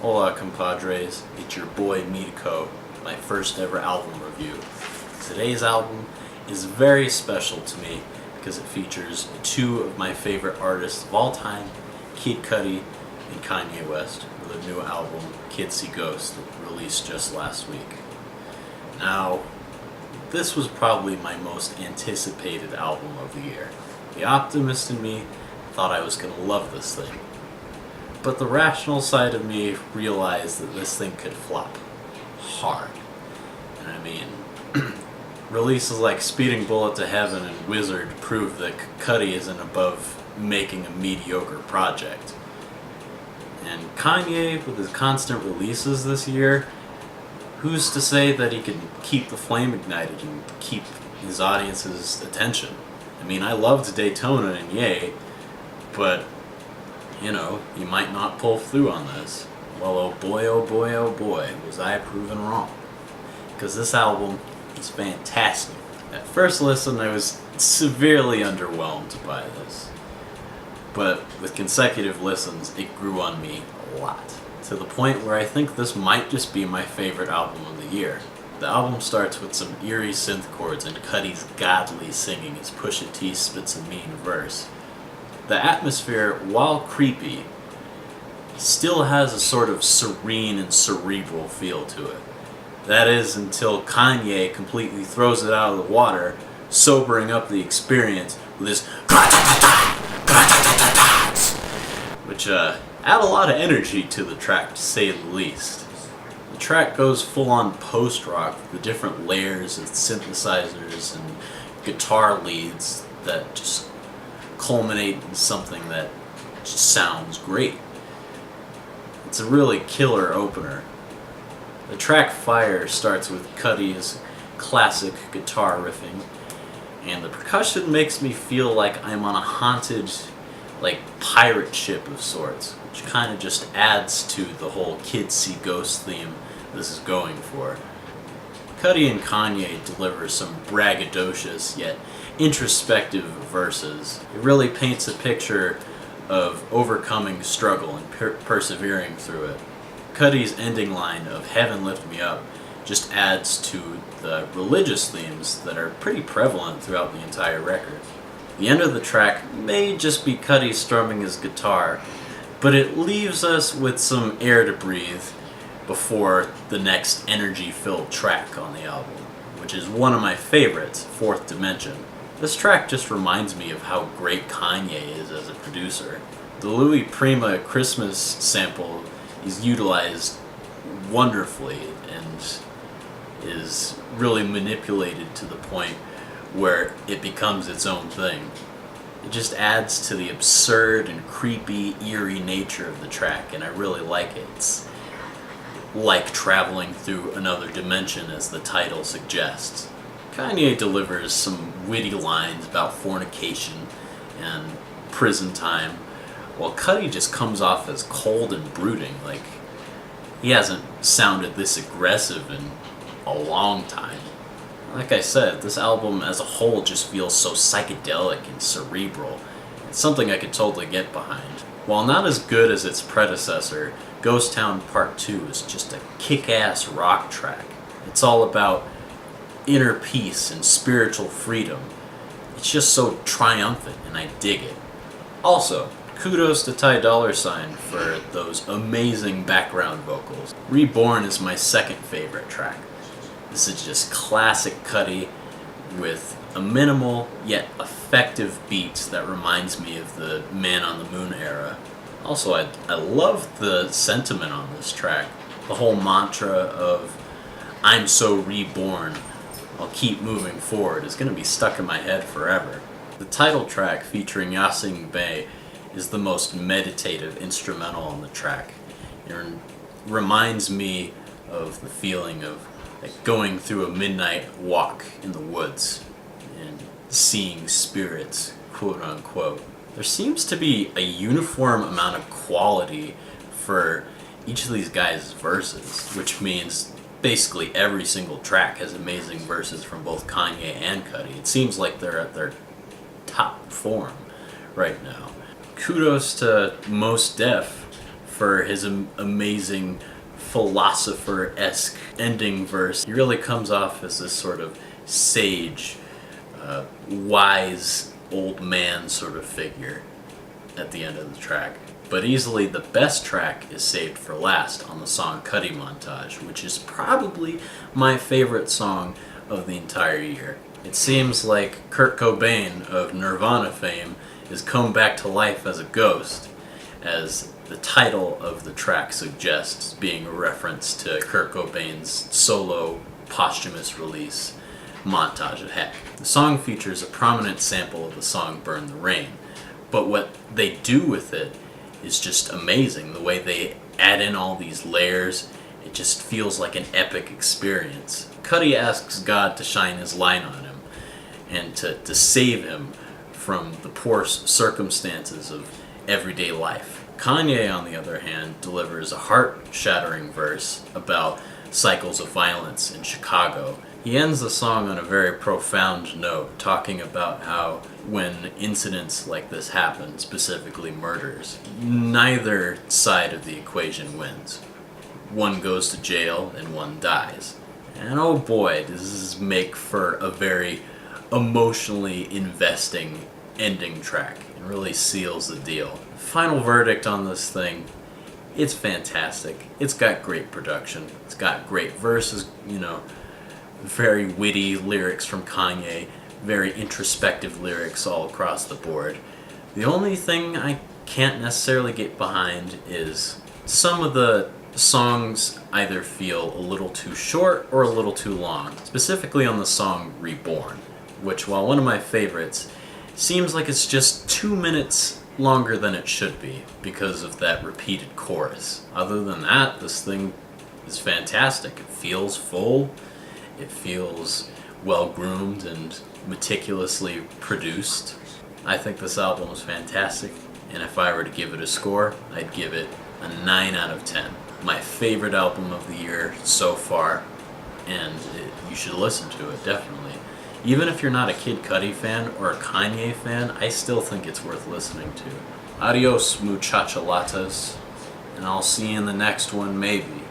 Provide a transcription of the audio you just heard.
Hola compadres, it's your boy Miko, my first ever album review. Today's album is very special to me because it features two of my favorite artists of all time, Kid Cudi and Kanye West, with a new album, Kids See Ghosts, that released just last week. Now, this was probably my most anticipated album of the year. The optimist in me thought I was going to love this thing. But the rational side of me realized that this thing could flop hard. And I mean, releases like Speeding Bullet to Heaven and Wizard prove that Cudi isn't above making a mediocre project. And Kanye, with his constant releases this year, who's to say that he can keep the flame ignited and keep his audience's attention? I mean, I loved Daytona and Yay, but you know, you might not pull through on this. Well, oh boy, was I proven wrong. Because this album is fantastic. At first listen, I was severely underwhelmed by this. But with consecutive listens, it grew on me a lot. To the point where I think this might just be my favorite album of the year. The album starts with some eerie synth chords and Cudi's godly singing as Pusha T spits a mean verse. The atmosphere, while creepy, still has a sort of serene and cerebral feel to it. That is, until Kanye completely throws it out of the water, sobering up the experience with his which add a lot of energy to the track, to say the least. The track goes full-on post-rock with the different layers of synthesizers and guitar leads that just culminate in something that just sounds great. It's a really killer opener. The track Fire starts with Cudi's classic guitar riffing, and the percussion makes me feel like I'm on a haunted, pirate ship of sorts, which kind of just adds to the whole Kids See Ghosts theme this is going for. Cudi and Kanye deliver some braggadocious yet introspective verses. It really paints a picture of overcoming struggle and persevering through it. Cudi's ending line of "Heaven Lift Me Up" just adds to the religious themes that are pretty prevalent throughout the entire record. The end of the track may just be Cudi strumming his guitar, but it leaves us with some air to breathe before the next energy-filled track on the album, which is one of my favorites, Fourth Dimension. This track just reminds me of how great Kanye is as a producer. The Louis Prima Christmas sample is utilized wonderfully and is really manipulated to the point where it becomes its own thing. It just adds to the absurd and creepy, eerie nature of the track, and I really like it. It's like traveling through another dimension, as the title suggests. Kanye delivers some witty lines about fornication and prison time, while Cudi just comes off as cold and brooding, like he hasn't sounded this aggressive in a long time. Like I said, this album as a whole just feels so psychedelic and cerebral. It's something I could totally get behind. While not as good as its predecessor, Ghost Town Part 2 is just a kick-ass rock track. It's all about inner peace and spiritual freedom. It's just so triumphant, and I dig it. Also, kudos to Ty Dolla $ign for those amazing background vocals. Reborn is my second favorite track. This is just classic Cudi with a minimal yet effective beat that reminds me of the Man on the Moon era. Also, I love the sentiment on this track. The whole mantra of "I'm so reborn, I'll keep moving forward" is going to be stuck in my head forever. The title track, featuring Yasin Bey, is the most meditative instrumental on the track. It reminds me of the feeling of going through a midnight walk in the woods and seeing spirits, quote unquote. There seems to be a uniform amount of quality for each of these guys' verses, which means basically every single track has amazing verses from both Kanye and Cudi. It seems like they're at their top form right now. Kudos to Mos Def for his amazing philosopher-esque ending verse. He really comes off as this sort of sage, wise old man sort of figure at the end of the track. But easily the best track is saved for last on the song Cuddy Montage, which is probably my favorite song of the entire year. It seems like Kurt Cobain of Nirvana fame is come back to life as a ghost, as the title of the track suggests, being a reference to Kurt Cobain's solo posthumous release, Montage at Heck. The song features a prominent sample of the song Burn the Rain, but what they do with it is just amazing. The way they add in all these layers, it just feels like an epic experience. Cuddy asks God to shine his light on him and to save him from the poor circumstances of everyday life. Kanye, on the other hand, delivers a heart-shattering verse about cycles of violence in Chicago. He ends the song on a very profound note, talking about how when incidents like this happen, specifically murders, neither side of the equation wins. One goes to jail and one dies. And oh boy, does this make for a very emotionally investing ending track. It really seals the deal. Final verdict on this thing, it's fantastic. It's got great production. It's got great verses, very witty lyrics from Kanye, very introspective lyrics all across the board. The only thing I can't necessarily get behind is some of the songs either feel a little too short or a little too long, specifically on the song Reborn, which, while one of my favorites, seems like it's just 2 minutes longer than it should be because of that repeated chorus. Other than that, this thing is fantastic. It feels full, it feels well-groomed and meticulously produced. I think this album is fantastic, and if I were to give it a score, I'd give it a 9 out of 10. My favorite album of the year so far, and you should listen to it, definitely. Even if you're not a Kid Cudi fan or a Kanye fan, I still think it's worth listening to. Adios, muchachalatas, and I'll see you in the next one, maybe.